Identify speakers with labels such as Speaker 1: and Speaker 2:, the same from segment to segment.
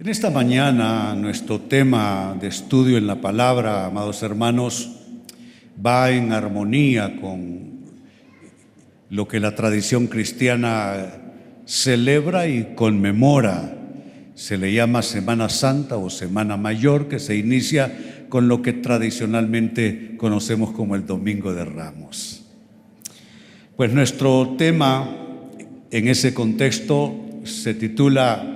Speaker 1: En esta mañana nuestro tema de estudio en la palabra, amados hermanos, va en armonía con lo que la tradición cristiana celebra y conmemora. Se le llama Semana Santa o Semana Mayor, que se inicia con lo que tradicionalmente conocemos como el Domingo de Ramos. Pues nuestro tema en ese contexto se titula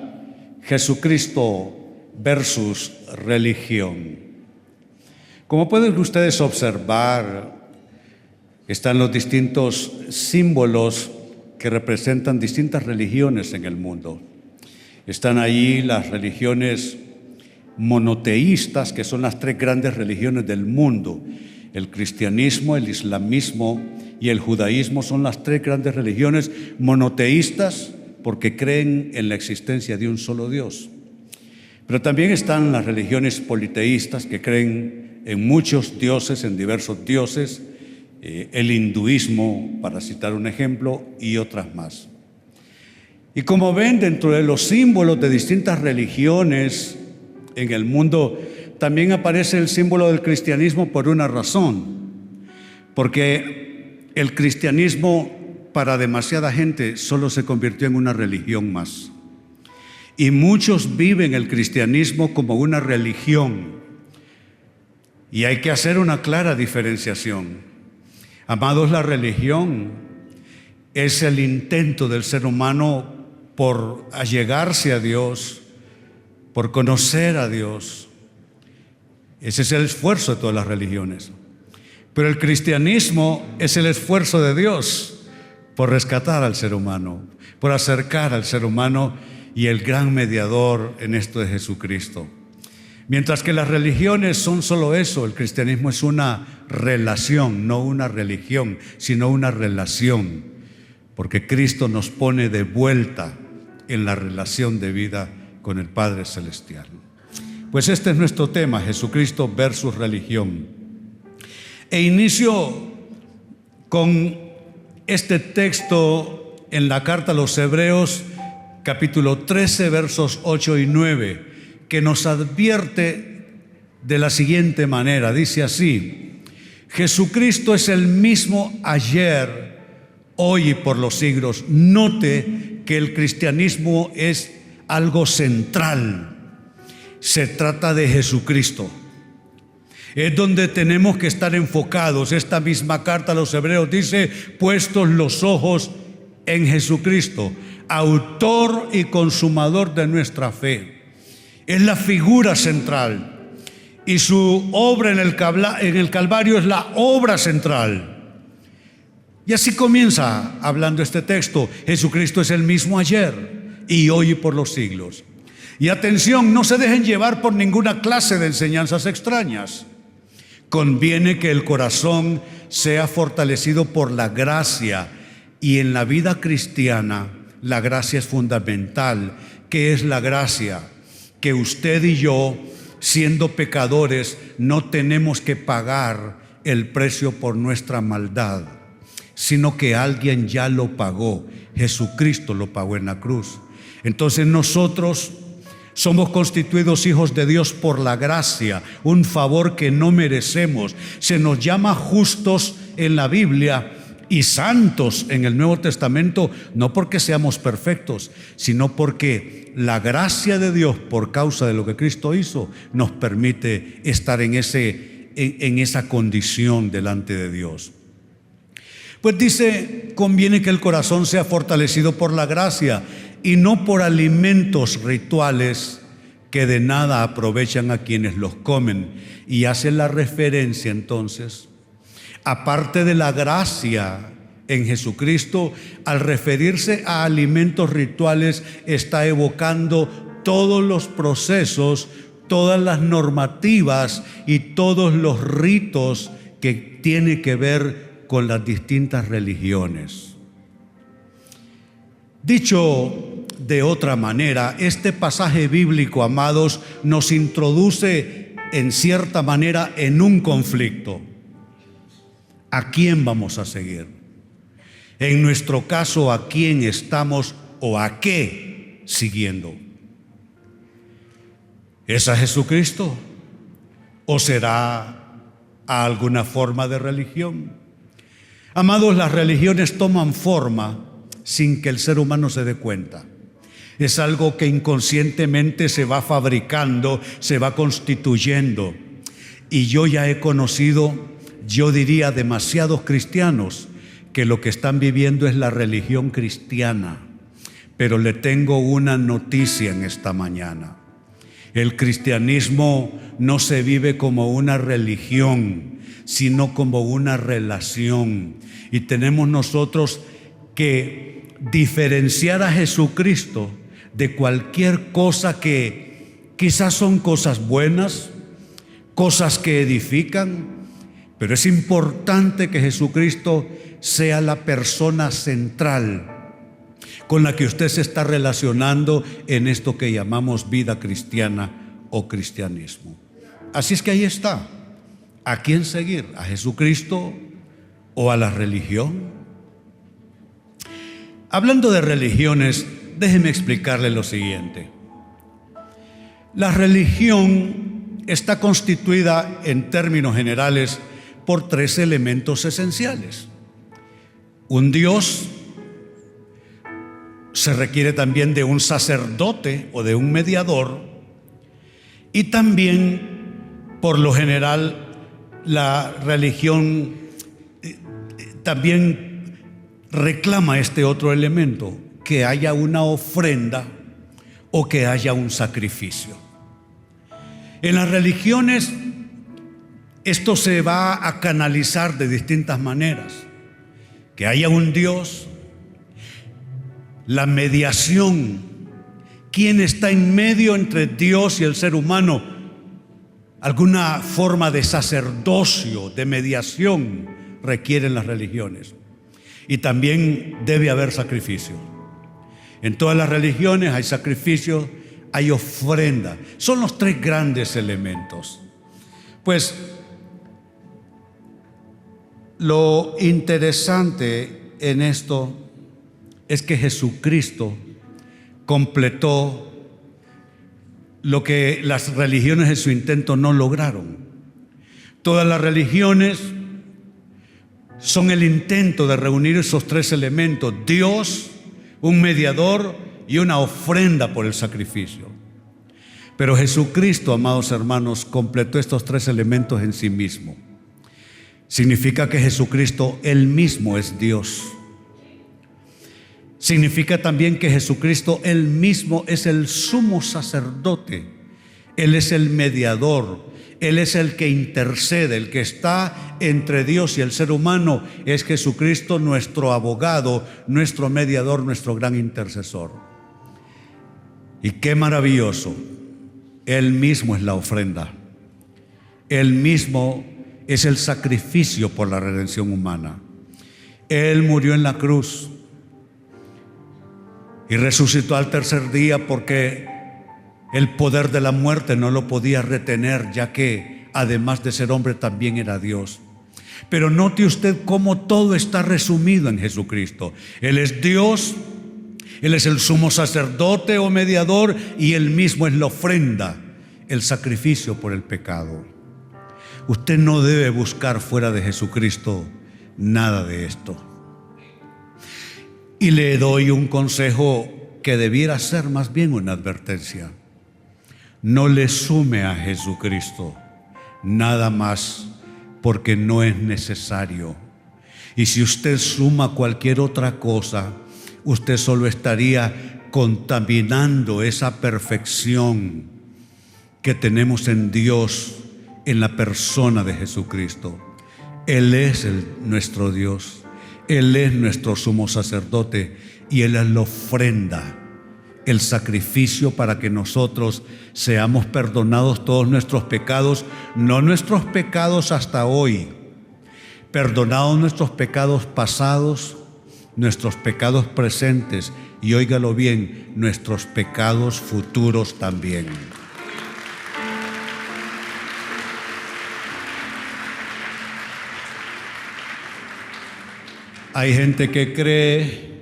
Speaker 1: Jesucristo versus religión. Como pueden ustedes observar, están los distintos símbolos que representan distintas religiones en el mundo. Están ahí las religiones monoteístas, que son las tres grandes religiones del mundo. El cristianismo, el islamismo y el judaísmo son las tres grandes religiones monoteístas, porque creen en la existencia de un solo Dios. Pero también están las religiones politeístas, que creen en muchos dioses, en diversos dioses, el hinduismo, para citar un ejemplo, y otras más. Y como ven, dentro de los símbolos de distintas religiones en el mundo, también aparece el símbolo del cristianismo por una razón, porque el cristianismo para demasiada gente solo se convirtió en una religión más. Y muchos viven el cristianismo como una religión. Y hay que hacer una clara diferenciación. Amados, la religión es el intento del ser humano por allegarse a Dios, por conocer a Dios. Ese es el esfuerzo de todas las religiones. Pero el cristianismo es el esfuerzo de Dios por rescatar al ser humano, por acercar al ser humano, y el gran mediador en esto es Jesucristo. Mientras que las religiones son solo eso, el cristianismo es una relación, no una religión, sino una relación, porque Cristo nos pone de vuelta en la relación de vida con el Padre Celestial. Pues este es nuestro tema, Jesucristo versus religión. E inicio con este texto en la carta a los Hebreos, capítulo 13, versos 8 y 9, que nos advierte de la siguiente manera. Dice así: Jesucristo es el mismo ayer, hoy y por los siglos. Note que el cristianismo es algo central. Se trata de Jesucristo. Es donde tenemos que estar enfocados. Esta misma carta a los Hebreos dice: puestos los ojos en Jesucristo, autor y consumador de nuestra fe. Es la figura central, y su obra en el Calvario es la obra central. Y así comienza hablando este texto: Jesucristo es el mismo ayer y hoy y por los siglos. Y atención, no se dejen llevar por ninguna clase de enseñanzas extrañas. Conviene que el corazón sea fortalecido por la gracia, y en la vida cristiana la gracia es fundamental. ¿Qué es la gracia? Que usted y yo, siendo pecadores, no tenemos que pagar el precio por nuestra maldad, sino que alguien ya lo pagó. Jesucristo lo pagó en la cruz. Entonces nosotros somos constituidos hijos de Dios por la gracia, un favor que no merecemos. Se nos llama justos en la Biblia y santos en el Nuevo Testamento, no porque seamos perfectos, sino porque la gracia de Dios, por causa de lo que Cristo hizo, nos permite estar en esa condición delante de Dios. Pues dice: conviene que el corazón sea fortalecido por la gracia y no por alimentos rituales que de nada aprovechan a quienes los comen. Y hace la referencia entonces, aparte de la gracia en Jesucristo, al referirse a alimentos rituales, está evocando todos los procesos, todas las normativas y todos los ritos que tienen que ver con las distintas religiones. Dicho de otra manera, este pasaje bíblico, amados, nos introduce en cierta manera en un conflicto. ¿A quién vamos a seguir? En nuestro caso, ¿a quién estamos o a qué siguiendo? ¿Es a Jesucristo o será a alguna forma de religión? Amados, las religiones toman forma sin que el ser humano se dé cuenta. Es algo que inconscientemente se va fabricando, se va constituyendo. Y yo ya he conocido, yo diría, demasiados cristianos que lo que están viviendo es la religión cristiana. Pero le tengo una noticia en esta mañana. El cristianismo no se vive como una religión, sino como una relación. Y tenemos nosotros que diferenciar a Jesucristo de cualquier cosa que quizás son cosas buenas, cosas que edifican, pero es importante que Jesucristo sea la persona central con la que usted se está relacionando en esto que llamamos vida cristiana o cristianismo. Así es que ahí está. ¿A quién seguir? ¿A Jesucristo o a la religión? Hablando de religiones, déjeme explicarle lo siguiente. La religión está constituida en términos generales por 3 elementos esenciales. Un Dios, se requiere también de un sacerdote o de un mediador, y también, por lo general, la religión también reclama este otro elemento, que haya una ofrenda o que haya un sacrificio. En las religiones esto se va a canalizar de distintas maneras, que haya un Dios, la mediación, quién está en medio entre Dios y el ser humano, alguna forma de sacerdocio, de mediación requieren las religiones. Y también debe haber sacrificio. En todas las religiones hay sacrificio, hay ofrenda. Son los 3 grandes elementos. Pues lo interesante en esto es que Jesucristo completó lo que las religiones en su intento no lograron. Todas las religiones son el intento de reunir esos 3 elementos: Dios, un mediador y una ofrenda por el sacrificio. Pero Jesucristo, amados hermanos, completó estos 3 elementos en sí mismo. Significa que Jesucristo Él mismo es Dios. Significa también que Jesucristo Él mismo es el sumo sacerdote. Él es el mediador. Él es el que intercede, el que está entre Dios y el ser humano. Es Jesucristo nuestro abogado, nuestro mediador, nuestro gran intercesor. Y qué maravilloso. Él mismo es la ofrenda. Él mismo es el sacrificio por la redención humana. Él murió en la cruz y resucitó al tercer día porque el poder de la muerte no lo podía retener, ya que además de ser hombre también era Dios. Pero note usted cómo todo está resumido en Jesucristo. Él es Dios, Él es el sumo sacerdote o mediador, y Él mismo es la ofrenda, el sacrificio por el pecado. Usted no debe buscar fuera de Jesucristo nada de esto. Y le doy un consejo que debiera ser más bien una advertencia. No le sume a Jesucristo nada más, porque no es necesario. Y si usted suma cualquier otra cosa, usted solo estaría contaminando esa perfección que tenemos en Dios, en la persona de Jesucristo. Él es nuestro Dios. Él es nuestro sumo sacerdote y Él es la ofrenda, el sacrificio para que nosotros seamos perdonados todos nuestros pecados, no nuestros pecados hasta hoy, perdonados nuestros pecados pasados, nuestros pecados presentes y, óigalo bien, nuestros pecados futuros también. Hay gente que cree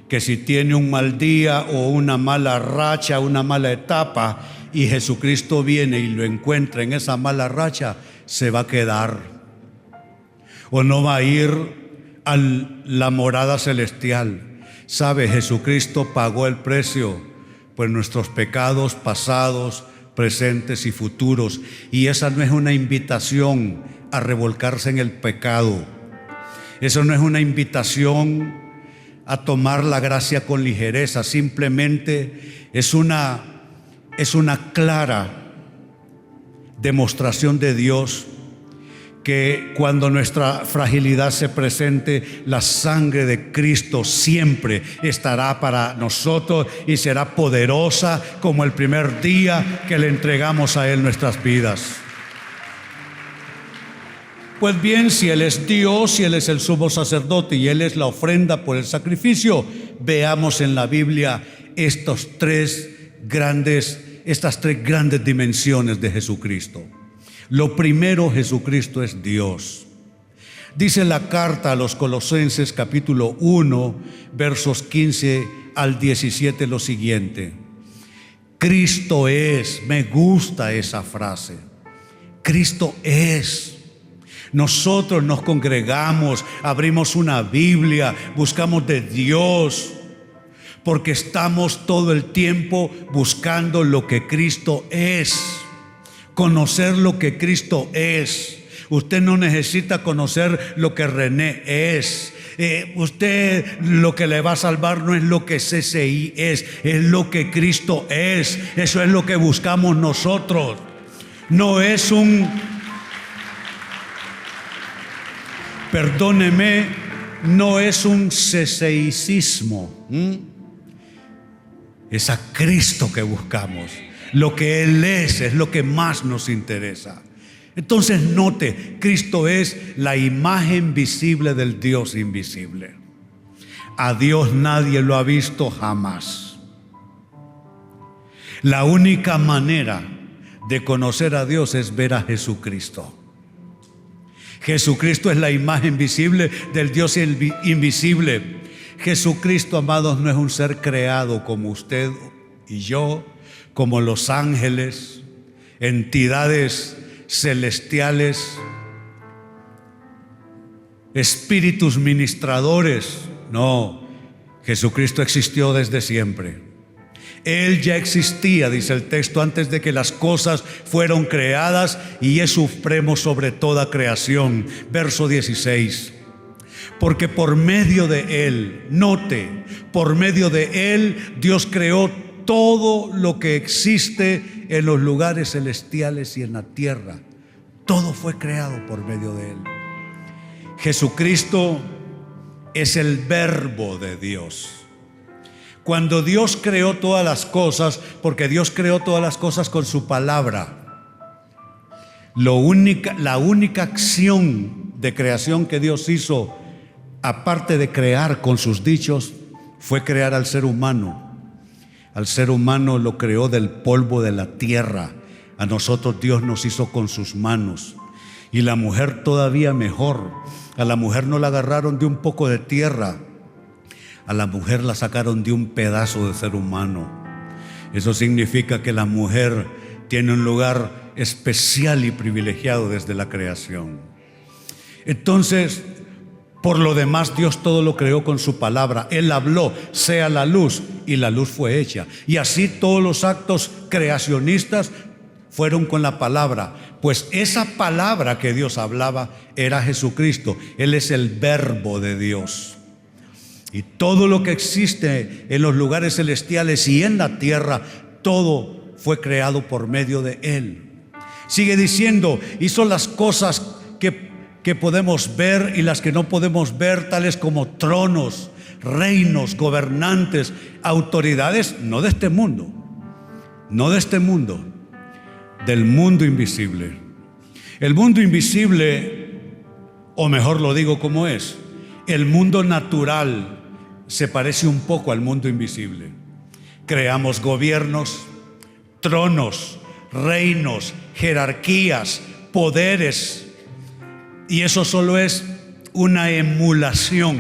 Speaker 1: que si tiene un mal día o una mala racha, una mala etapa, y Jesucristo viene y lo encuentra en esa mala racha, se va a quedar o no va a ir a la morada celestial. ¿Sabe? Jesucristo pagó el precio por nuestros pecados pasados, presentes y futuros, y esa no es una invitación a revolcarse en el pecado. Eso no es una invitación a tomar la gracia con ligereza. Simplemente es una clara demostración de Dios que cuando nuestra fragilidad se presente, la sangre de Cristo siempre estará para nosotros y será poderosa como el primer día que le entregamos a Él nuestras vidas. Pues bien, si Él es Dios, si Él es el sumo sacerdote y Él es la ofrenda por el sacrificio, veamos en la Biblia estas tres grandes dimensiones de Jesucristo. Lo primero, Jesucristo es Dios. Dice la carta a los Colosenses capítulo 1, versos 15 al 17 lo siguiente: Cristo es, me gusta esa frase, Cristo es. Nosotros nos congregamos, abrimos una Biblia, buscamos de Dios, porque estamos todo el tiempo buscando lo que Cristo es, conocer lo que Cristo es. Usted no necesita conocer lo que René es. Usted lo que le va a salvar no es lo que CCI es lo que Cristo es. Eso es lo que buscamos nosotros. No es no es un CCIcismo. Es a Cristo que buscamos. Lo que Él es lo que más nos interesa. Entonces note, Cristo es la imagen visible del Dios invisible. A Dios nadie lo ha visto jamás. La única manera de conocer a Dios es ver a Jesucristo. Jesucristo es la imagen visible del Dios invisible. Jesucristo, amados, no es un ser creado como usted y yo, como los ángeles, entidades celestiales, espíritus ministradores. No, Jesucristo existió desde siempre. Él ya existía, dice el texto, antes de que las cosas fueron creadas, y es supremo sobre toda creación. Verso 16. Porque por medio de Él, note, por medio de Él Dios creó todo lo que existe en los lugares celestiales y en la tierra. Todo fue creado por medio de Él. Jesucristo es el verbo de Dios. Cuando Dios creó todas las cosas, porque Dios creó todas las cosas con su palabra, la única acción de creación que Dios hizo, aparte de crear con sus dichos, fue crear al ser humano. Al ser humano lo creó del polvo de la tierra. A nosotros Dios nos hizo con sus manos. Y la mujer todavía mejor. A la mujer no la agarraron de un poco de tierra. A la mujer la sacaron de un pedazo de ser humano. Eso significa que la mujer tiene un lugar especial y privilegiado desde la creación. Entonces, por lo demás, Dios todo lo creó con su palabra. Él habló, sea la luz, y la luz fue hecha. Y así todos los actos creacionistas fueron con la palabra. Pues esa palabra que Dios hablaba era Jesucristo. Él es el verbo de Dios. Y todo lo que existe en los lugares celestiales y en la tierra, todo fue creado por medio de Él. Sigue diciendo, hizo las cosas que podemos ver y las que no podemos ver, tales como tronos, reinos, gobernantes, autoridades, no de este mundo, del mundo invisible. El mundo invisible, o mejor lo digo como es, el mundo natural se parece un poco al mundo invisible. Creamos gobiernos, tronos, reinos, jerarquías, poderes, y eso solo es una emulación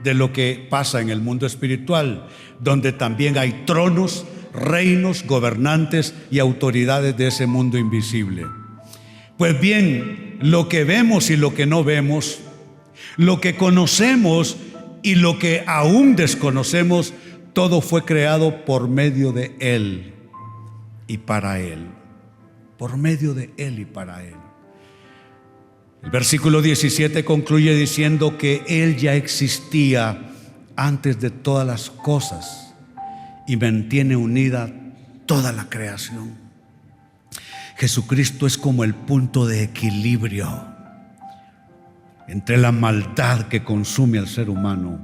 Speaker 1: de lo que pasa en el mundo espiritual, donde también hay tronos, reinos, gobernantes y autoridades de ese mundo invisible. Pues bien, lo que vemos y lo que no vemos, lo que conocemos y lo que aún desconocemos, todo fue creado por medio de Él y para Él. Por medio de Él y para Él. El versículo 17 concluye diciendo que Él ya existía antes de todas las cosas y mantiene unida toda la creación. Jesucristo es como el punto de equilibrio entre la maldad que consume al ser humano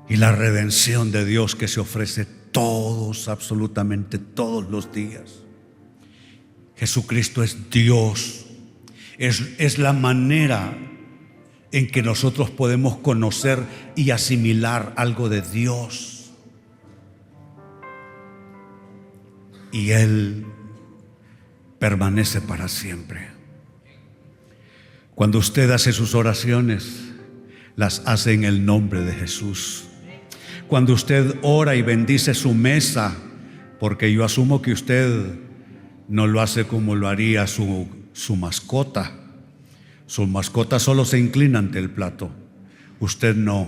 Speaker 1: y la redención de Dios que se ofrece todos, absolutamente todos los días. Jesucristo es Dios, es la manera en que nosotros podemos conocer y asimilar algo de Dios. Y Él permanece para siempre. Cuando usted hace sus oraciones, las hace en el nombre de Jesús. Cuando usted ora y bendice su mesa, porque yo asumo que usted no lo hace como lo haría su mascota. Su mascota solo se inclina ante el plato. Usted no.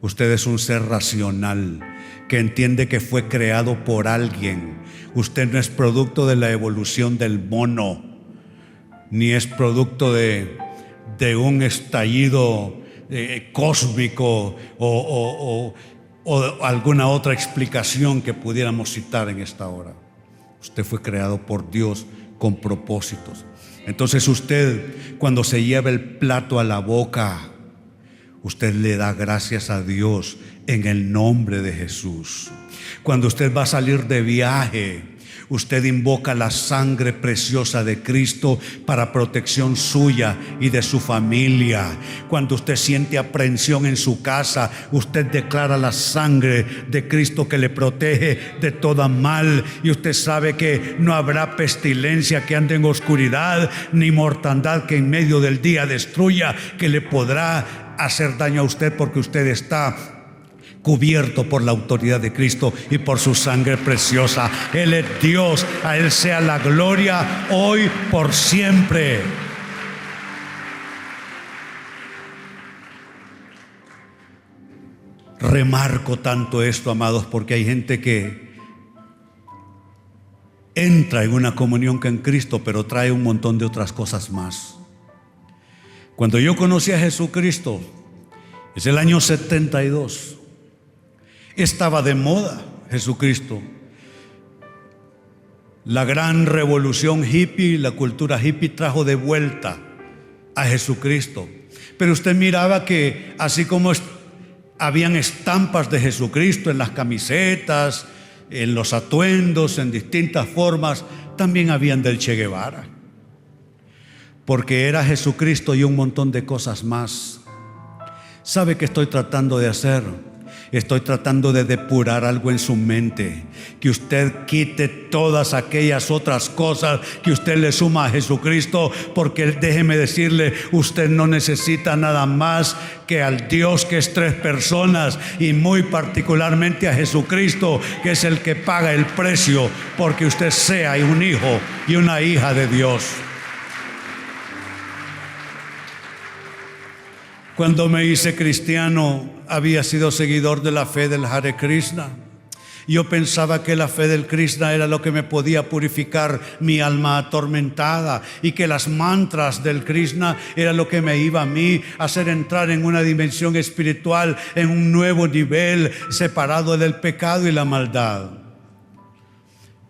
Speaker 1: Usted es un ser racional que entiende que fue creado por alguien. Usted no es producto de la evolución del mono, ni es producto de un estallido cósmico o alguna otra explicación que pudiéramos citar en esta hora. Usted fue creado por Dios con propósitos. Entonces usted, cuando se lleva el plato a la boca, usted le da gracias a Dios en el nombre de Jesús. Cuando usted va a salir de viaje, usted invoca la sangre preciosa de Cristo para protección suya y de su familia. Cuando usted siente aprensión en su casa, usted declara la sangre de Cristo que le protege de toda mal. Y usted sabe que no habrá pestilencia que ande en oscuridad, ni mortandad que en medio del día destruya, que le podrá hacer daño a usted, porque usted está cubierto por la autoridad de Cristo y por su sangre preciosa. Él es Dios, a Él sea la gloria hoy por siempre. Remarco tanto esto, amados, porque hay gente que entra en una comunión con Cristo, pero trae un montón de otras cosas más. Cuando yo conocí a Jesucristo, es el año 72. Estaba de moda Jesucristo. La gran revolución hippie, la cultura hippie trajo de vuelta a Jesucristo. Pero usted miraba que así como habían estampas de Jesucristo en las camisetas, en los atuendos, en distintas formas, también habían del Che Guevara. Porque era Jesucristo y un montón de cosas más. ¿Sabe qué estoy tratando de hacer? Estoy tratando de depurar algo en su mente, que usted quite todas aquellas otras cosas que usted le suma a Jesucristo, porque déjeme decirle, usted no necesita nada más que al Dios que es tres personas, y muy particularmente a Jesucristo, que es el que paga el precio porque usted sea un hijo y una hija de Dios. Cuando me hice cristiano, había sido seguidor de la fe del Hare Krishna. Yo pensaba que la fe del Krishna era lo que me podía purificar mi alma atormentada, y que las mantras del Krishna era lo que me iba a mí a hacer entrar en una dimensión espiritual, en un nuevo nivel, separado del pecado y la maldad.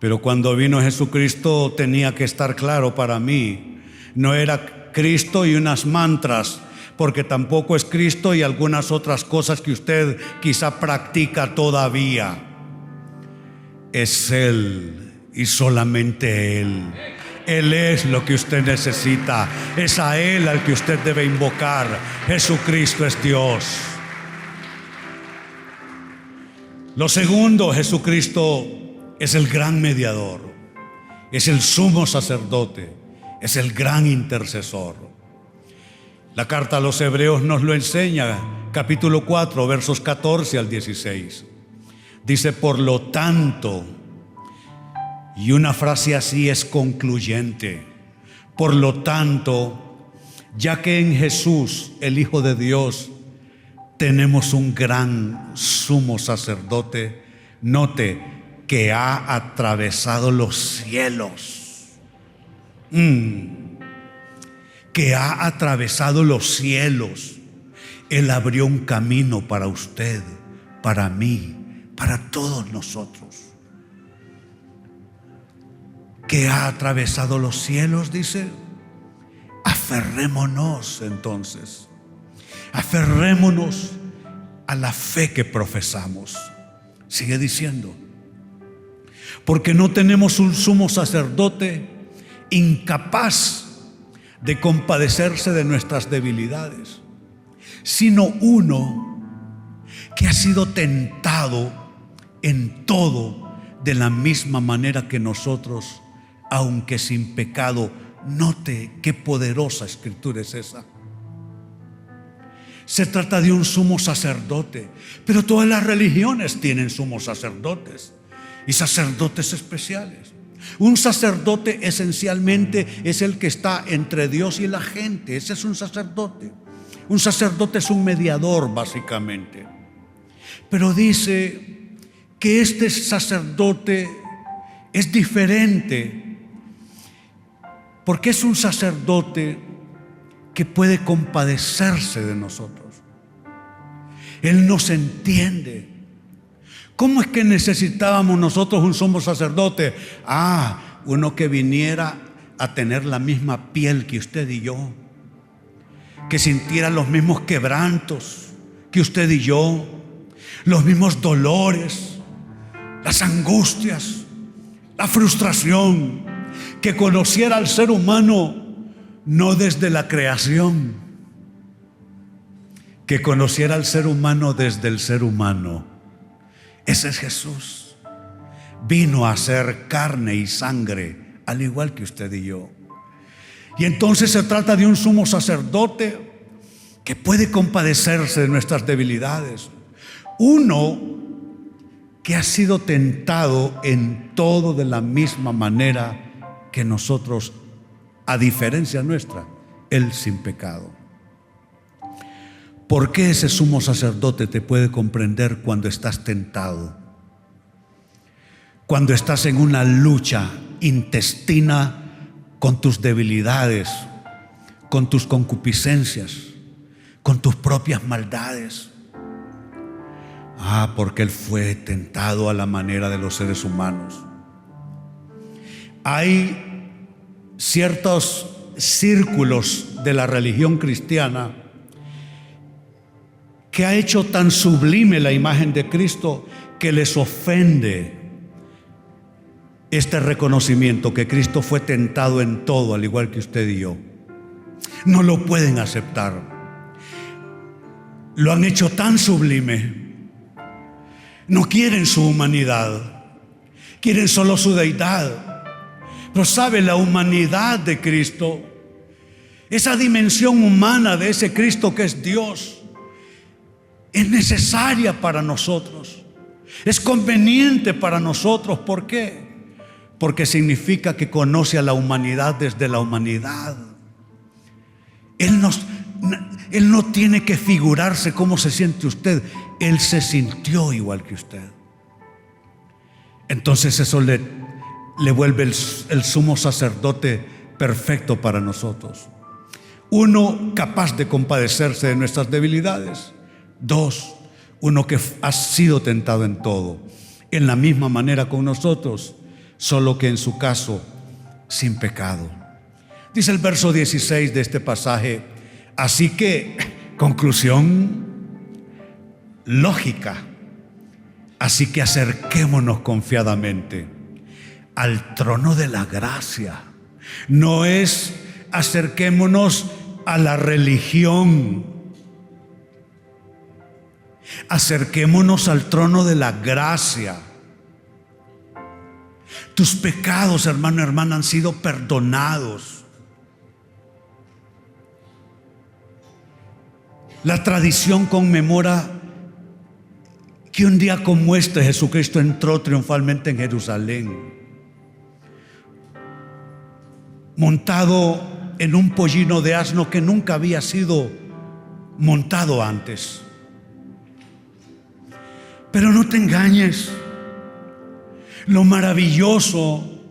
Speaker 1: Pero cuando vino Jesucristo, tenía que estar claro para mí, no era Cristo y unas mantras, porque tampoco es Cristo y algunas otras cosas que usted quizá practica todavía. Es Él y solamente Él. Él es lo que usted necesita. Es a Él al que usted debe invocar. Jesucristo es Dios. Lo segundo, Jesucristo es el gran mediador, es el sumo sacerdote, es el gran intercesor. La carta a los Hebreos nos lo enseña, capítulo 4, versos 14 al 16. Dice, por lo tanto, y una frase así es concluyente. Por lo tanto, ya que en Jesús, el Hijo de Dios, tenemos un gran sumo sacerdote, note que ha atravesado los cielos. Que ha atravesado los cielos. Él abrió un camino para usted, para mí, para todos nosotros. Que ha atravesado los cielos, dice. Aferrémonos entonces. Aferrémonos a la fe que profesamos. Sigue diciendo. Porque no tenemos un sumo sacerdote incapaz de compadecerse de nuestras debilidades, sino uno que ha sido tentado en todo de la misma manera que nosotros, aunque sin pecado. Note qué poderosa escritura es esa. Se trata de un sumo sacerdote, pero todas las religiones tienen sumos sacerdotes y sacerdotes especiales. Un sacerdote esencialmente es el que está entre Dios y la gente. Ese es un sacerdote. Un sacerdote es un mediador, básicamente. Pero dice que este sacerdote es diferente, porque es un sacerdote que puede compadecerse de nosotros. Él nos entiende. ¿Cómo es que necesitábamos nosotros un sumo sacerdote? Uno que viniera a tener la misma piel que usted y yo, que sintiera los mismos quebrantos que usted y yo, los mismos dolores, las angustias, la frustración, que conociera al ser humano no desde la creación, que conociera al ser humano desde el ser humano. Ese es Jesús. Vino a ser carne y sangre, al igual que usted y yo. Y entonces se trata de un sumo sacerdote que puede compadecerse de nuestras debilidades. Uno que ha sido tentado en todo de la misma manera que nosotros, a diferencia nuestra, Él sin pecado. ¿Por qué ese sumo sacerdote te puede comprender cuando estás tentado? Cuando estás en una lucha intestina con tus debilidades, con tus concupiscencias, con tus propias maldades. Porque Él fue tentado a la manera de los seres humanos. Hay ciertos círculos de la religión cristiana que ha hecho tan sublime la imagen de Cristo que les ofende este reconocimiento que Cristo fue tentado en todo, al igual que usted y yo. No lo pueden aceptar. Lo han hecho tan sublime. No quieren su humanidad, quieren solo su deidad. Pero sabe, la humanidad de Cristo, esa dimensión humana de ese Cristo que es Dios, es necesaria para nosotros, es conveniente para nosotros. ¿Por qué? Porque significa que conoce a la humanidad desde la humanidad. Él no tiene que figurarse cómo se siente usted. Él se sintió igual que usted. Entonces eso le vuelve el sumo sacerdote perfecto para nosotros. Uno, capaz de compadecerse de nuestras debilidades. Dos, uno que ha sido tentado en todo, en la misma manera con nosotros, solo que en su caso sin pecado. Dice el verso 16 de este pasaje: así que, conclusión lógica, así que acerquémonos confiadamente al trono de la gracia. No es acerquémonos a la religión, acerquémonos al trono de la gracia. Tus pecados, hermano, hermana, han sido perdonados. La tradición conmemora que un día como este Jesucristo entró triunfalmente en Jerusalén, montado en un pollino de asno que nunca había sido montado antes. Pero no te engañes, lo maravilloso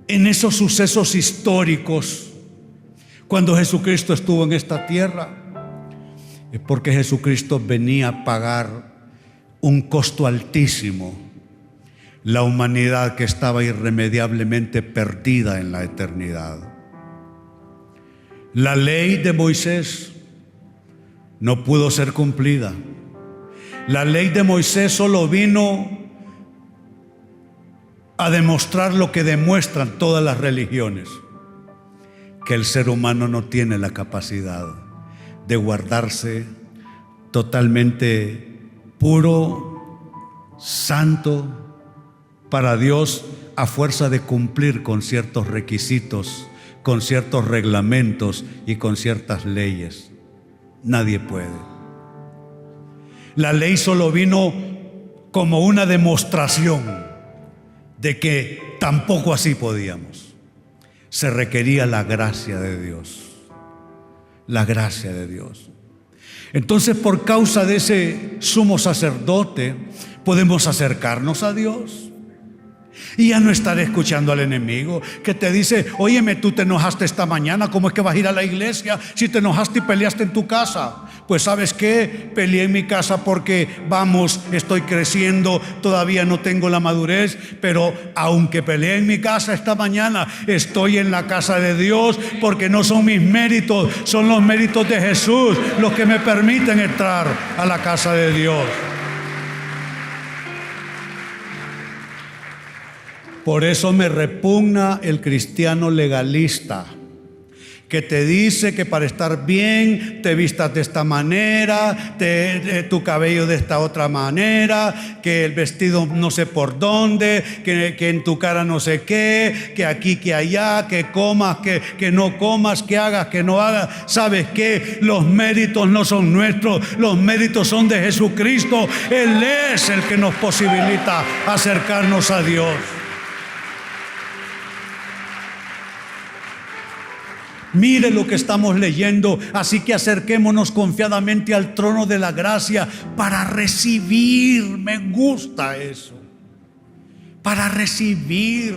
Speaker 1: en esos sucesos históricos cuando Jesucristo estuvo en esta tierra es porque Jesucristo venía a pagar un costo altísimo. La humanidad que estaba irremediablemente perdida en la eternidad. La ley de Moisés no pudo ser cumplida. La ley de Moisés solo vino a demostrar lo que demuestran todas las religiones: que el ser humano no tiene la capacidad de guardarse totalmente puro, santo para Dios, a fuerza de cumplir con ciertos requisitos, con ciertos reglamentos y con ciertas leyes. Nadie puede. La ley solo vino como una demostración de que tampoco así podíamos. Se requería la gracia de Dios. La gracia de Dios. Entonces, por causa de ese sumo sacerdote, podemos acercarnos a Dios y ya no estar escuchando al enemigo que te dice: óyeme, tú te enojaste esta mañana, ¿cómo es que vas a ir a la iglesia si te enojaste y peleaste en tu casa? Pues ¿sabes qué? Peleé en mi casa porque, vamos, estoy creciendo, todavía no tengo la madurez, pero aunque peleé en mi casa esta mañana, estoy en la casa de Dios, porque no son mis méritos, son los méritos de Jesús los que me permiten entrar a la casa de Dios. Por eso me repugna el cristiano legalista que te dice que para estar bien te vistas de esta manera, tu cabello de esta otra manera, que el vestido no sé por dónde, que en tu cara no sé qué, que aquí, que allá, que comas, que no comas, que hagas, que no hagas. ¿Sabes qué? Los méritos no son nuestros, los méritos son de Jesucristo. Él es el que nos posibilita acercarnos a Dios. Mire lo que estamos leyendo. Así que acerquémonos confiadamente al trono de la gracia para recibir. Me gusta eso. Para recibir.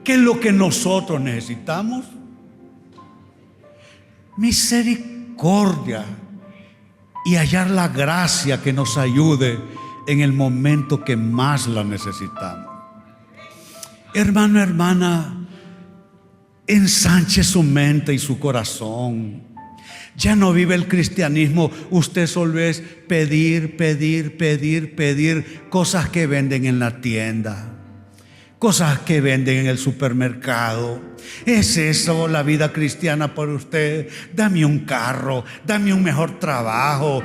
Speaker 1: ¿Qué es lo que nosotros necesitamos? Misericordia y hallar la gracia que nos ayude en el momento que más la necesitamos. Hermano, hermana, ensanche su mente y su corazón. Ya no vive el cristianismo. Usted solo es pedir cosas que venden en la tienda, cosas que venden en el supermercado. ¿Es eso la vida cristiana para usted? Dame un carro, dame un mejor trabajo,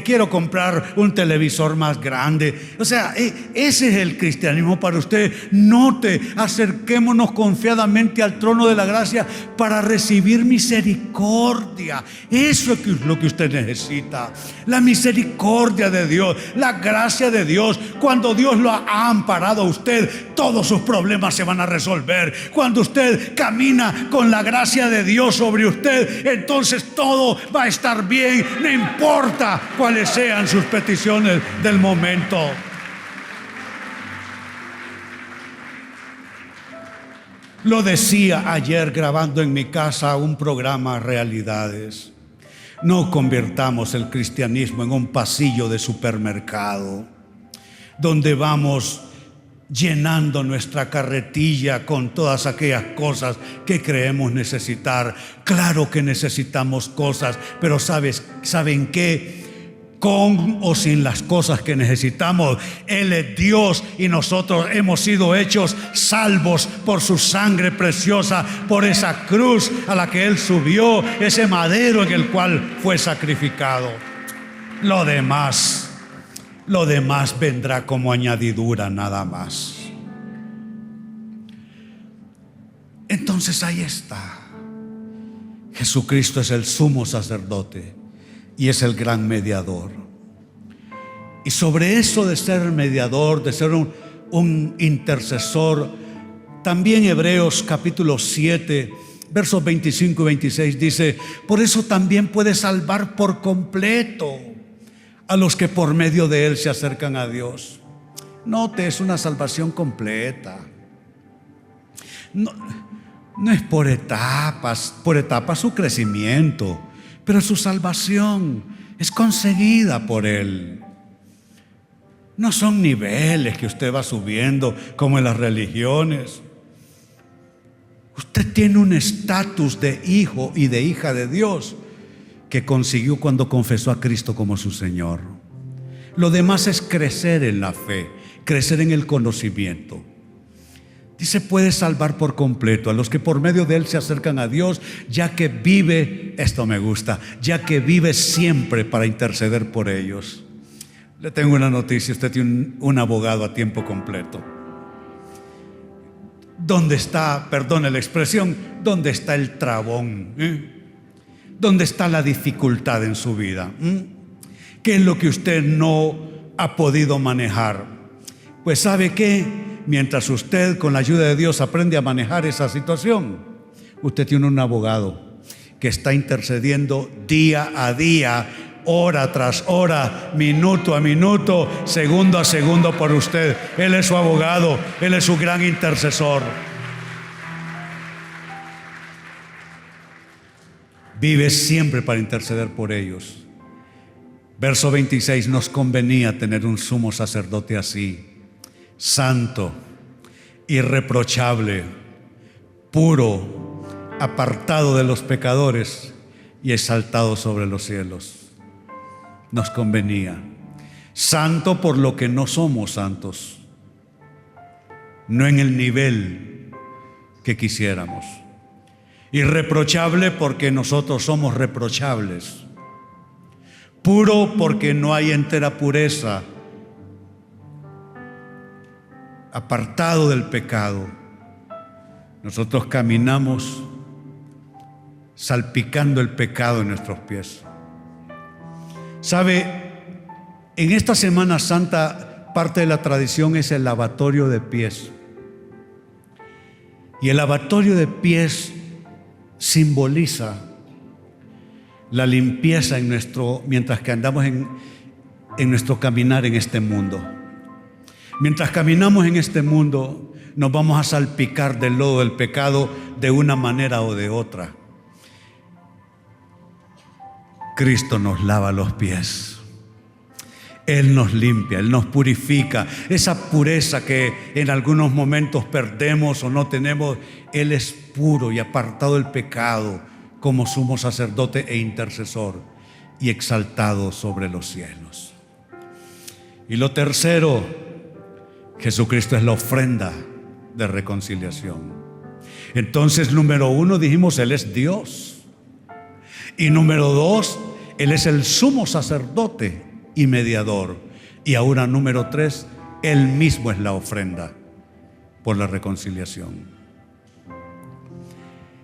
Speaker 1: quiero comprar un televisor más grande. O sea, ese es el cristianismo para usted. Note, acerquémonos confiadamente al trono de la gracia para recibir misericordia. Eso es lo que usted necesita. La misericordia de Dios, la gracia de Dios. Cuando Dios lo ha amparado a usted, todos sus problemas se van a resolver. Cuando usted camina con la gracia de Dios sobre usted, entonces todo va a estar bien, no importa cuáles sean sus peticiones del momento. Lo decía ayer grabando en mi casa un programa Realidades. No convirtamos el cristianismo en un pasillo de supermercado donde vamos llenando nuestra carretilla con todas aquellas cosas que creemos necesitar. Claro que necesitamos cosas, pero ¿saben qué? Con o sin las cosas que necesitamos, Él es Dios y nosotros hemos sido hechos salvos por su sangre preciosa, por esa cruz a la que Él subió, ese madero en el cual fue sacrificado. Lo demás vendrá como añadidura nada más. Entonces ahí está. Jesucristo es el sumo sacerdote y es el gran mediador. Y sobre eso de ser mediador, de ser un intercesor, también Hebreos capítulo 7, versos 25 y 26 dice: por eso también puede salvar por completo a los que por medio de él se acercan a Dios. Note, es una salvación completa. No es por etapas su crecimiento, pero su salvación es conseguida por él. No son niveles que usted va subiendo como en las religiones. Usted tiene un estatus de hijo y de hija de Dios que consiguió cuando confesó a Cristo como su Señor. Lo demás es crecer en la fe, crecer en el conocimiento. Dice: puede salvar por completo a los que por medio de él se acercan a Dios, ya que vive, esto me gusta, ya que vive siempre para interceder por ellos. Le tengo una noticia: usted tiene un abogado a tiempo completo. ¿Dónde está, perdone la expresión, dónde está el trabón? ¿Dónde está la dificultad en su vida? ¿Qué es lo que usted no ha podido manejar? Pues ¿sabe qué? Mientras usted con la ayuda de Dios aprende a manejar esa situación, usted tiene un abogado que está intercediendo día a día, hora tras hora, minuto a minuto, segundo a segundo por usted. Él es su abogado, él es su gran intercesor. Vive siempre para interceder por ellos. Verso 26: nos convenía tener un sumo sacerdote así, santo, irreprochable, puro, apartado de los pecadores y exaltado sobre los cielos. Nos convenía. Santo por lo que no somos santos, no en el nivel que quisiéramos. Irreprochable porque nosotros somos reprochables. Puro porque no hay entera pureza. Apartado del pecado. Nosotros caminamos salpicando el pecado en nuestros pies. ¿Sabe? En esta Semana Santa parte de la tradición es el lavatorio de pies. Y el lavatorio de pies simboliza la limpieza mientras que andamos en nuestro caminar en este mundo. Mientras caminamos en este mundo, nos vamos a salpicar del lodo del pecado de una manera o de otra. Cristo nos lava los pies. Él nos limpia, Él nos purifica. Esa pureza que en algunos momentos perdemos o no tenemos, Él es puro y apartado del pecado como sumo sacerdote e intercesor y exaltado sobre los cielos. Y lo tercero, Jesucristo es la ofrenda de reconciliación. Entonces, número 1, dijimos, Él es Dios. Y número 2, Él es el sumo sacerdote y mediador. Y ahora número 3, Él mismo es la ofrenda por la reconciliación.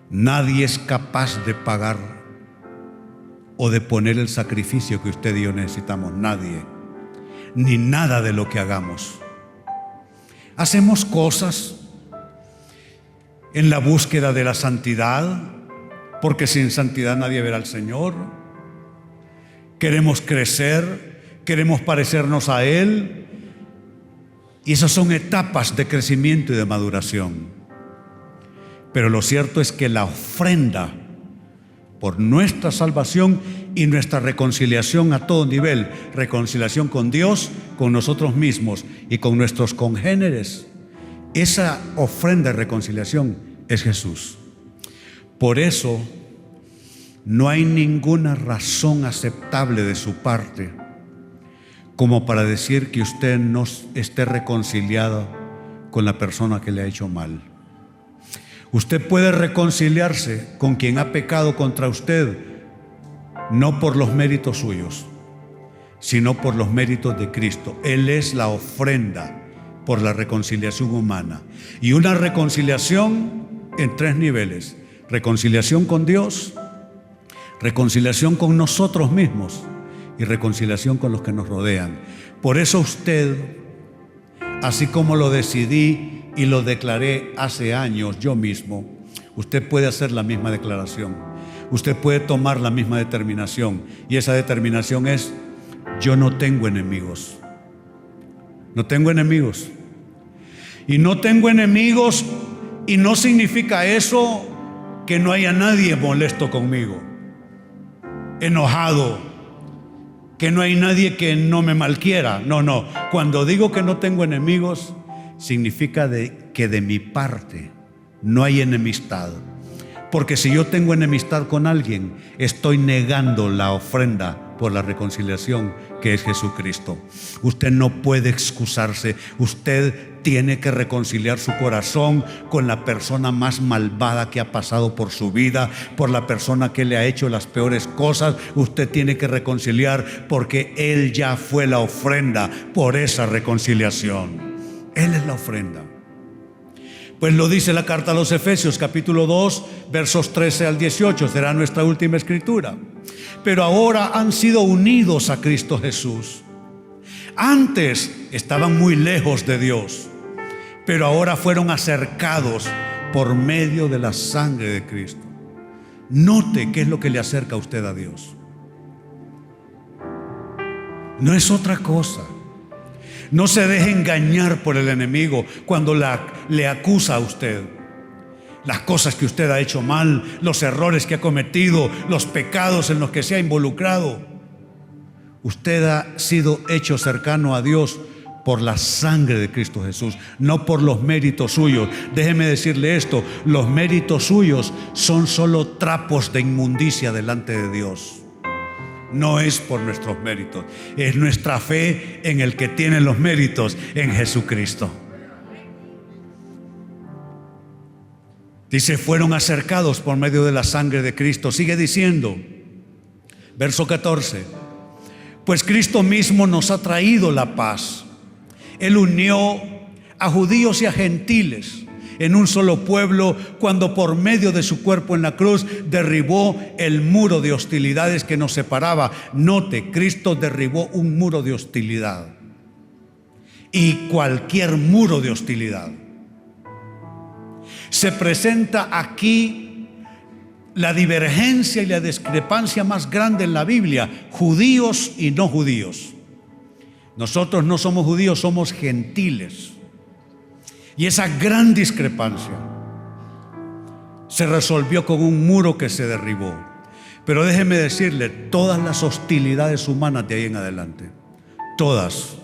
Speaker 1: Nadie es capaz de pagar o de poner el sacrificio que usted y yo necesitamos. Nadie, ni nada de lo que hagamos. Hacemos cosas en la búsqueda de la santidad, porque sin santidad nadie verá al Señor. Queremos crecer, queremos parecernos a Él, y esas son etapas de crecimiento y de maduración. Pero lo cierto es que la ofrenda por nuestra salvación y nuestra reconciliación a todo nivel, reconciliación con Dios, con nosotros mismos y con nuestros congéneres, esa ofrenda de reconciliación es Jesús. Por eso no hay ninguna razón aceptable de su parte como para decir que usted no esté reconciliado con la persona que le ha hecho mal. Usted puede reconciliarse con quien ha pecado contra usted, no por los méritos suyos, sino por los méritos de Cristo. Él es la ofrenda por la reconciliación humana. Y una reconciliación en 3 niveles: reconciliación con Dios, reconciliación con nosotros mismos y reconciliación con los que nos rodean. Por eso usted, así como lo decidí y lo declaré hace años yo mismo, usted puede hacer la misma declaración. Usted puede tomar la misma determinación. Y esa determinación es: yo no tengo enemigos. No tengo enemigos. Y no tengo enemigos, y no significa eso que no haya nadie molesto conmigo, enojado, que no hay nadie que no me malquiera. No. Cuando digo que no tengo enemigos, significa que de mi parte no hay enemistad. Porque si yo tengo enemistad con alguien, estoy negando la ofrenda por la reconciliación que es Jesucristo. Usted no puede excusarse. Usted tiene que reconciliar su corazón con la persona más malvada que ha pasado por su vida, por la persona que le ha hecho las peores cosas. Usted tiene que reconciliar, porque Él ya fue la ofrenda por esa reconciliación. Él es la ofrenda. Pues lo dice la carta a los Efesios, capítulo 2, versos 13 al 18, será nuestra última escritura. Pero ahora han sido unidos a Cristo Jesús. Antes estaban muy lejos de Dios, pero ahora fueron acercados por medio de la sangre de Cristo. Note qué es lo que le acerca a usted a Dios. No es otra cosa. No se deje engañar por el enemigo cuando le acusa a usted. Las cosas que usted ha hecho mal, los errores que ha cometido, los pecados en los que se ha involucrado. Usted ha sido hecho cercano a Dios por la sangre de Cristo Jesús, no por los méritos suyos. Déjeme decirle esto: los méritos suyos son solo trapos de inmundicia delante de Dios. No es por nuestros méritos, es nuestra fe en el que tiene los méritos, en Jesucristo. Dice, fueron acercados por medio de la sangre de Cristo. Sigue diciendo, verso 14, pues Cristo mismo nos ha traído la paz. Él unió a judíos y a gentiles en un solo pueblo, cuando por medio de su cuerpo en la cruz derribó el muro de hostilidades que nos separaba. Note, Cristo derribó un muro de hostilidad y cualquier muro de hostilidad. Se presenta aquí la divergencia y la discrepancia más grande en la Biblia: judíos y no judíos. Nosotros no somos judíos, somos gentiles. Y esa gran discrepancia se resolvió con un muro que se derribó. Pero déjeme decirle, todas las hostilidades humanas de ahí en adelante, todas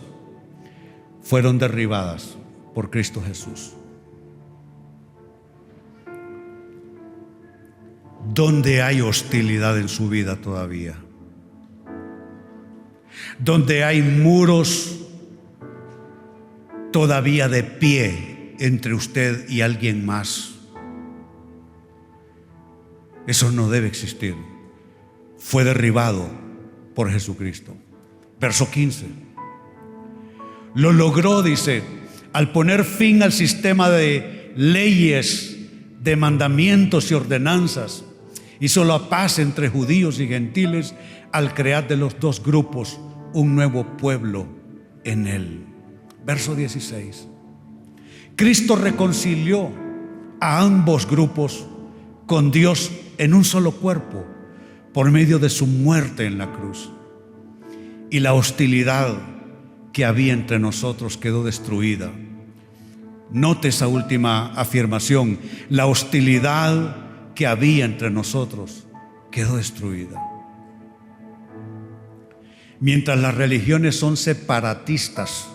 Speaker 1: fueron derribadas por Cristo Jesús. ¿Dónde hay hostilidad en su vida todavía? ¿Dónde hay muros todavía de pie entre usted y alguien más? Eso no debe existir. Fue derribado por Jesucristo. Verso 15. Lo logró, dice, al poner fin al sistema de leyes, de mandamientos y ordenanzas. Hizo la paz entre judíos y gentiles al crear de los dos grupos un nuevo pueblo en él. Verso 16. Cristo reconcilió a ambos grupos con Dios en un solo cuerpo por medio de su muerte en la cruz. Y la hostilidad que había entre nosotros quedó destruida. Note esa última afirmación: la hostilidad que había entre nosotros quedó destruida. Mientras las religiones son separatistas,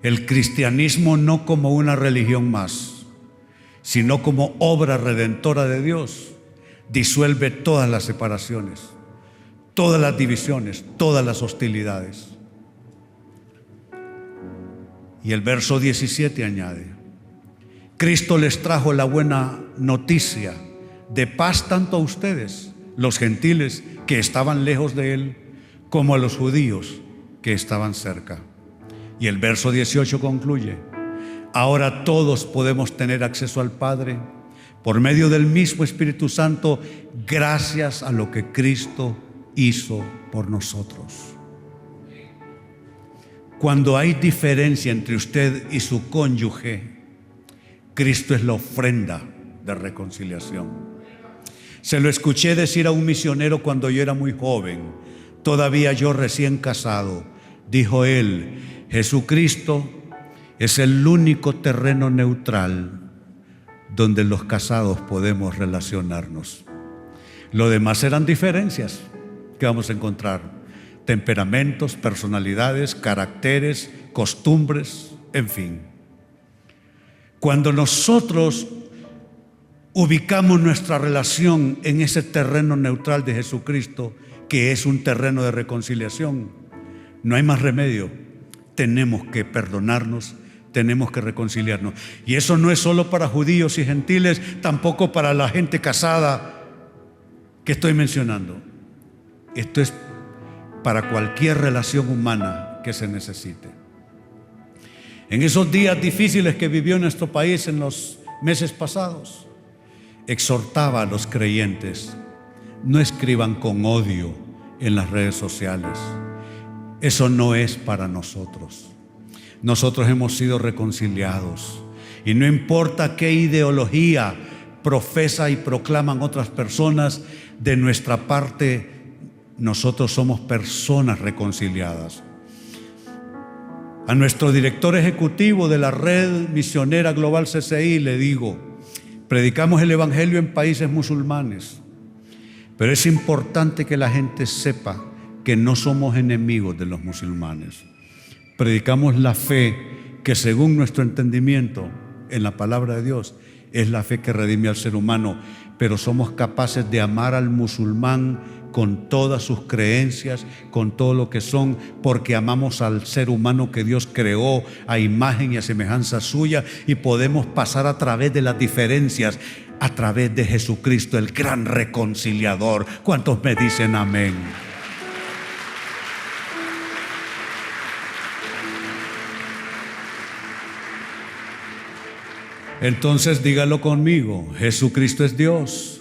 Speaker 1: el cristianismo no como una religión más, sino como obra redentora de Dios, disuelve todas las separaciones, todas las divisiones, todas las hostilidades. Y el verso 17 añade: Cristo les trajo la buena noticia de paz tanto a ustedes, los gentiles que estaban lejos de Él, como a los judíos que estaban cerca. Y el verso 18 concluye: ahora todos podemos tener acceso al Padre por medio del mismo Espíritu Santo, gracias a lo que Cristo hizo por nosotros. Cuando hay diferencia entre usted y su cónyuge, Cristo es la ofrenda de reconciliación. Se lo escuché decir a un misionero cuando yo era muy joven, todavía yo recién casado. Dijo él: Jesucristo es el único terreno neutral donde los casados podemos relacionarnos. Lo demás eran diferencias que vamos a encontrar: temperamentos, personalidades, caracteres, costumbres, en fin. Cuando nosotros ubicamos nuestra relación en ese terreno neutral de Jesucristo, que es un terreno de reconciliación, no hay más remedio. Tenemos que perdonarnos, tenemos que reconciliarnos. Y eso no es solo para judíos y gentiles, tampoco para la gente casada que estoy mencionando. Esto es para cualquier relación humana que se necesite. En esos días difíciles que vivió nuestro país en los meses pasados, exhortaba a los creyentes: no escriban con odio en las redes sociales. Eso no es para nosotros. Nosotros hemos sido reconciliados, y no importa qué ideología profesa y proclaman otras personas, de nuestra parte nosotros somos personas reconciliadas. A nuestro director ejecutivo de la Red Misionera Global CCI le digo: predicamos el evangelio en países musulmanes, pero es importante que la gente sepa que no somos enemigos de los musulmanes. Predicamos la fe que, según nuestro entendimiento en la palabra de Dios, es la fe que redime al ser humano, pero somos capaces de amar al musulmán con todas sus creencias, con todo lo que son, porque amamos al ser humano que Dios creó a imagen y a semejanza suya, y podemos pasar a través de las diferencias, a través de Jesucristo, el gran reconciliador. ¿Cuántos me dicen amén? Entonces dígalo conmigo: Jesucristo es Dios.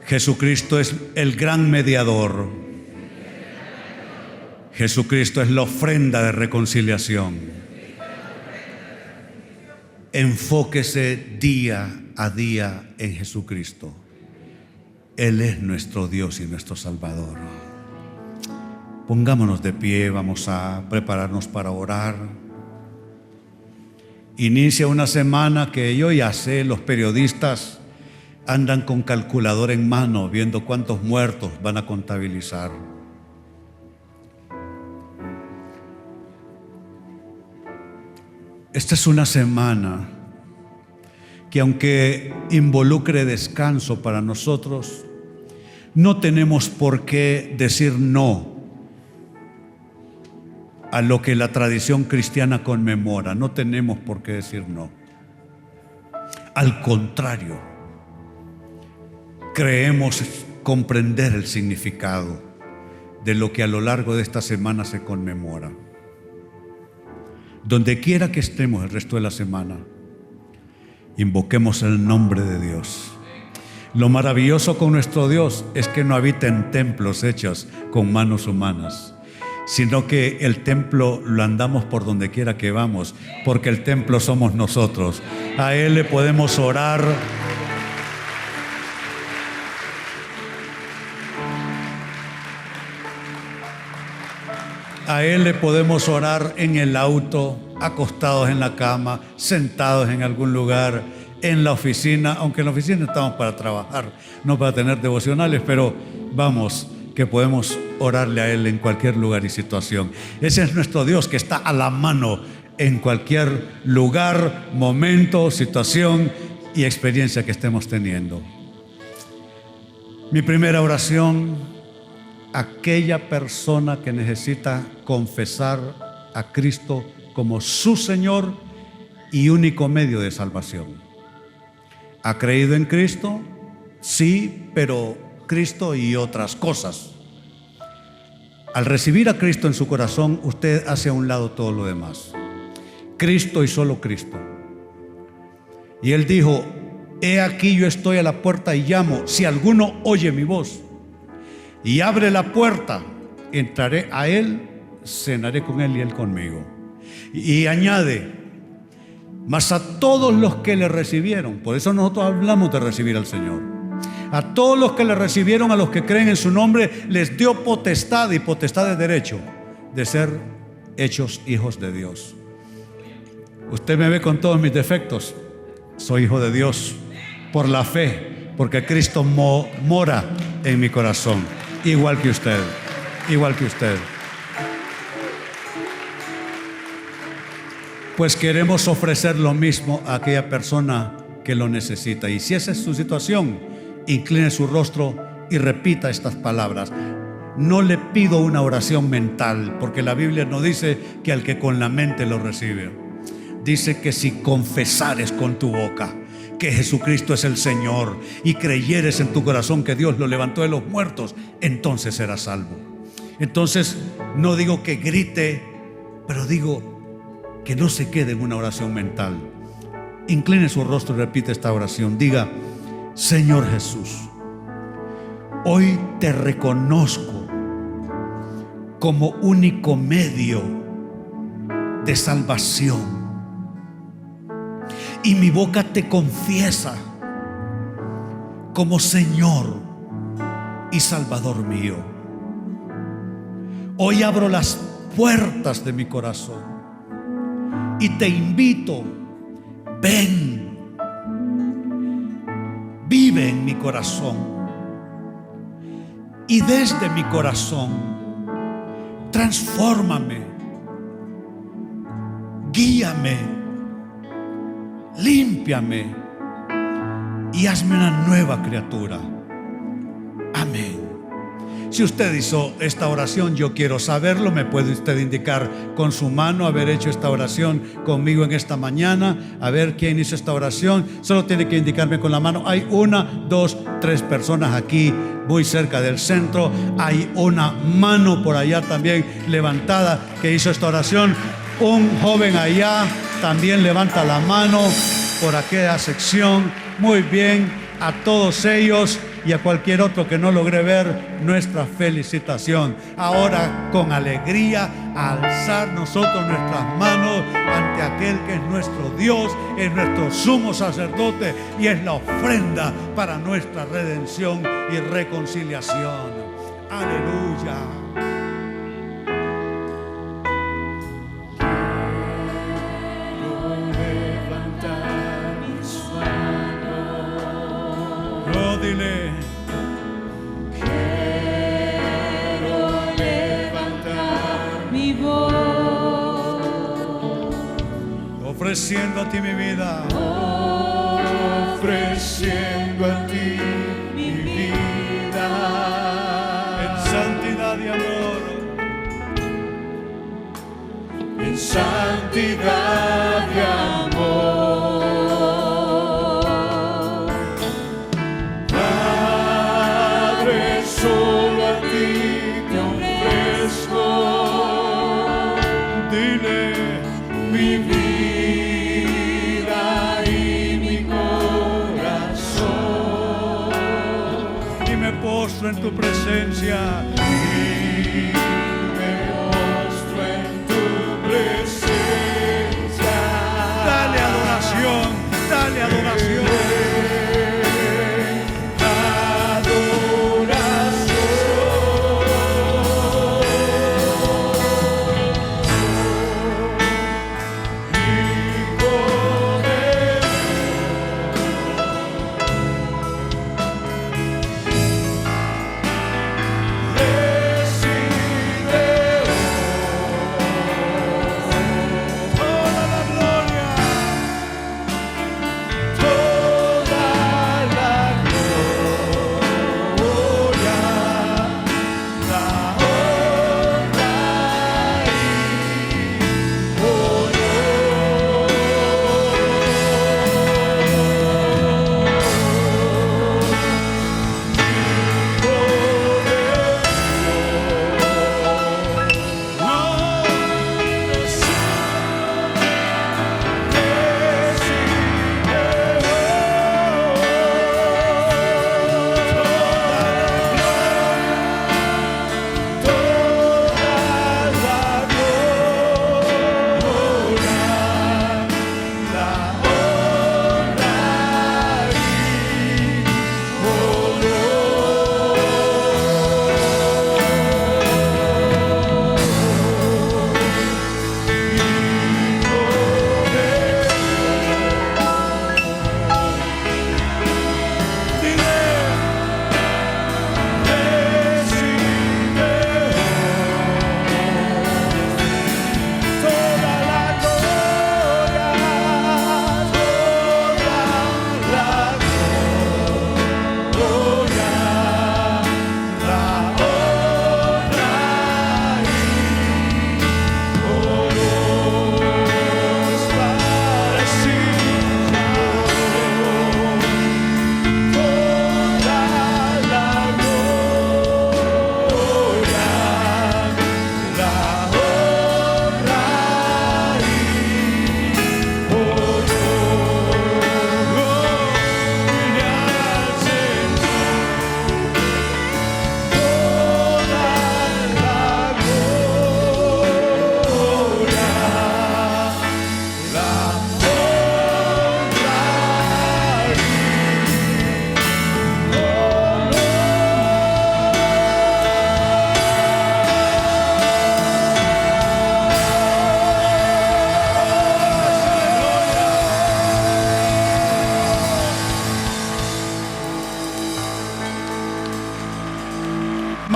Speaker 1: Jesucristo es el gran mediador. Jesucristo es la ofrenda de reconciliación. Enfóquese día a día en Jesucristo. Él es nuestro Dios y nuestro Salvador. Pongámonos de pie, vamos a prepararnos para orar. Inicia una semana que yo ya sé, los periodistas andan con calculadora en mano viendo cuántos muertos van a contabilizar. Esta es una semana que, aunque involucre descanso para nosotros, no tenemos por qué decir no a lo que la tradición cristiana conmemora. No tenemos por qué decir no. Al contrario, creemos comprender el significado de lo que a lo largo de esta semana se conmemora. Donde quiera que estemos el resto de la semana, invoquemos el nombre de Dios. Lo maravilloso con nuestro Dios es que no habita en templos hechos con manos humanas, sino que el templo lo andamos por donde quiera que vamos, porque el templo somos nosotros. A Él le podemos orar. A Él le podemos orar en el auto, acostados en la cama, sentados en algún lugar, en la oficina, aunque en la oficina estamos para trabajar, no para tener devocionales, pero vamos, que podemos orarle a Él en cualquier lugar y situación. Ese es nuestro Dios, que está a la mano en cualquier lugar, momento, situación y experiencia que estemos teniendo. Mi primera oración: aquella persona que necesita confesar a Cristo como su Señor y único medio de salvación. ¿Ha creído en Cristo? Sí, pero Cristo y otras cosas. Al recibir a Cristo en su corazón, usted hace a un lado todo lo demás. Cristo y solo Cristo. Y Él dijo: he aquí yo estoy a la puerta y llamo. Si alguno oye mi voz y abre la puerta, entraré a Él cenaré con él y él conmigo. Y añade, mas a todos los que le recibieron, por eso nosotros hablamos de recibir al Señor, a todos los que le recibieron, a los que creen en su nombre, les dio potestad, y potestad de derecho, de ser hechos hijos de Dios. Usted me ve con todos mis defectos, soy hijo de Dios por la fe, porque Cristo mora en mi corazón, igual que usted, igual que usted. Pues queremos ofrecer lo mismo a aquella persona que lo necesita. Y si esa es su situación, incline su rostro y repita estas palabras. No le pido una oración mental, porque la Biblia no dice que al que con la mente lo recibe. Dice que si confesares con tu boca que Jesucristo es el Señor y creyeres en tu corazón que Dios lo levantó de los muertos, entonces serás salvo. Entonces no digo que grite, pero digo que no se quede en una oración mental. Incline su rostro y repite esta oración. Diga: Señor Jesús, hoy te reconozco como único medio de salvación, y mi boca te confiesa como Señor y Salvador mío. Hoy abro las puertas de mi corazón y te invito: ven, vive en mi corazón, y desde mi corazón transfórmame, guíame, límpiame y hazme una nueva criatura. Amén. Si usted hizo esta oración, yo quiero saberlo. Me puede usted indicar con su mano haber hecho esta oración conmigo en esta mañana. A ver quién hizo esta oración. Solo tiene que indicarme con la mano. Hay 1, 2, 3 personas aquí muy cerca del centro. Hay una mano por allá también levantada que hizo esta oración. Un joven allá también levanta la mano por aquella sección. Muy bien. A todos ellos y a cualquier otro que no logré ver, nuestra felicitación. Ahora, con alegría, a alzar nosotros nuestras manos ante aquel que es nuestro Dios, es nuestro sumo sacerdote y es la ofrenda para nuestra redención y reconciliación. Aleluya. Dile:
Speaker 2: quiero levantar mi voz,
Speaker 1: ofreciendo a ti mi vida,
Speaker 2: ofreciendo a ti mi vida,
Speaker 1: en santidad y amor,
Speaker 2: en santidad y amor. Solo a ti te ofrezco,
Speaker 1: dile,
Speaker 2: mi vida y mi corazón,
Speaker 1: y me postro en tu presencia,
Speaker 2: y me postro en tu presencia.
Speaker 1: dale adoración, dale adoración.
Speaker 2: Toda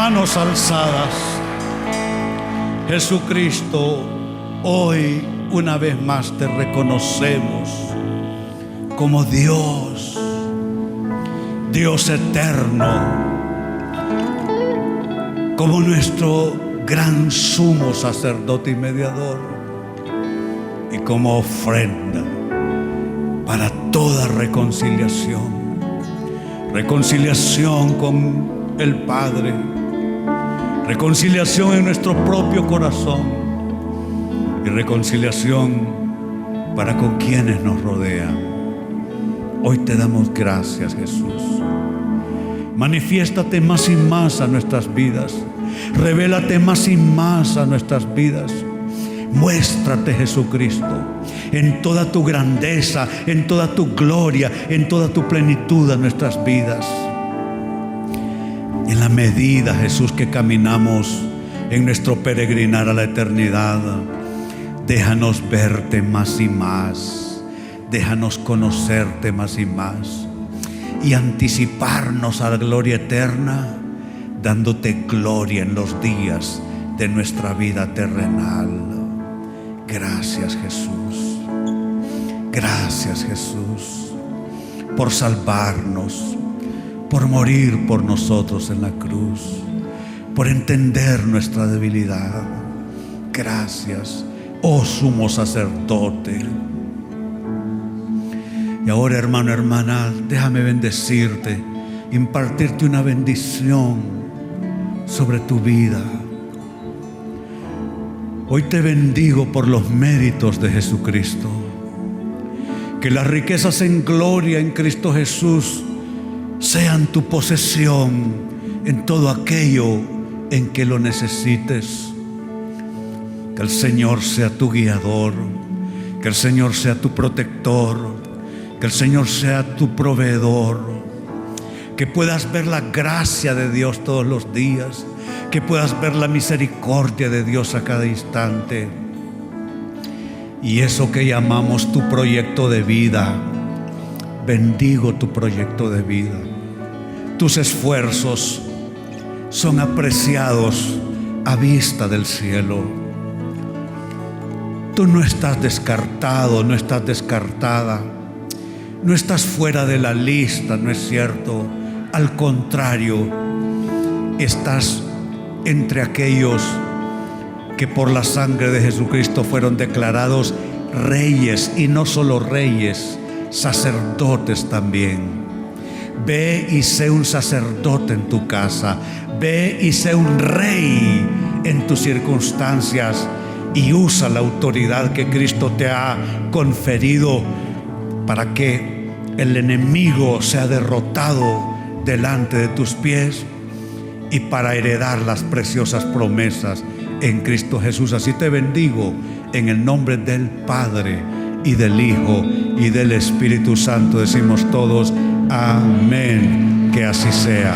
Speaker 1: manos alzadas. Jesucristo, hoy una vez más te reconocemos como Dios, Dios eterno, como nuestro gran sumo sacerdote y mediador, y como ofrenda para toda reconciliación. Reconciliación con el Padre, reconciliación en nuestro propio corazón y reconciliación para con quienes nos rodean. Hoy te damos gracias, Jesús. Manifiéstate más y más a nuestras vidas. Revélate más y más a nuestras vidas. Muéstrate, Jesucristo, en toda tu grandeza, en toda tu gloria, en toda tu plenitud a nuestras vidas. En la medida, Jesús, que caminamos en nuestro peregrinar a la eternidad, déjanos verte más y más, déjanos conocerte más y más y anticiparnos a la gloria eterna, dándote gloria en los días de nuestra vida terrenal. Gracias, Jesús. Gracias, Jesús, por salvarnos, por morir por nosotros en la cruz, por entender nuestra debilidad. Gracias, oh sumo sacerdote. Y ahora, hermano, hermana, déjame bendecirte, impartirte una bendición sobre tu vida. Hoy te bendigo por los méritos de Jesucristo. Que las riquezas en gloria en Cristo Jesús sean tu posesión en todo aquello en que lo necesites. Que el Señor sea tu guiador, que el Señor sea tu protector, que el Señor sea tu proveedor. Que puedas ver la gracia de Dios todos los días, que puedas ver la misericordia de Dios a cada instante. Y eso que llamamos tu proyecto de vida, bendigo tu proyecto de vida. Tus esfuerzos son apreciados a vista del cielo. Tú no estás descartado, no estás descartada, no estás fuera de la lista, no es cierto. Al contrario, estás entre aquellos que por la sangre de Jesucristo fueron declarados reyes, y no solo reyes, sacerdotes también. Ve y sé un sacerdote en tu casa, ve y sé un rey en tus circunstancias, y usa la autoridad que Cristo te ha conferido para que el enemigo sea derrotado delante de tus pies y para heredar las preciosas promesas en Cristo Jesús. Así te bendigo en el nombre del Padre y del Hijo y del Espíritu Santo. Decimos todos amén, que así sea.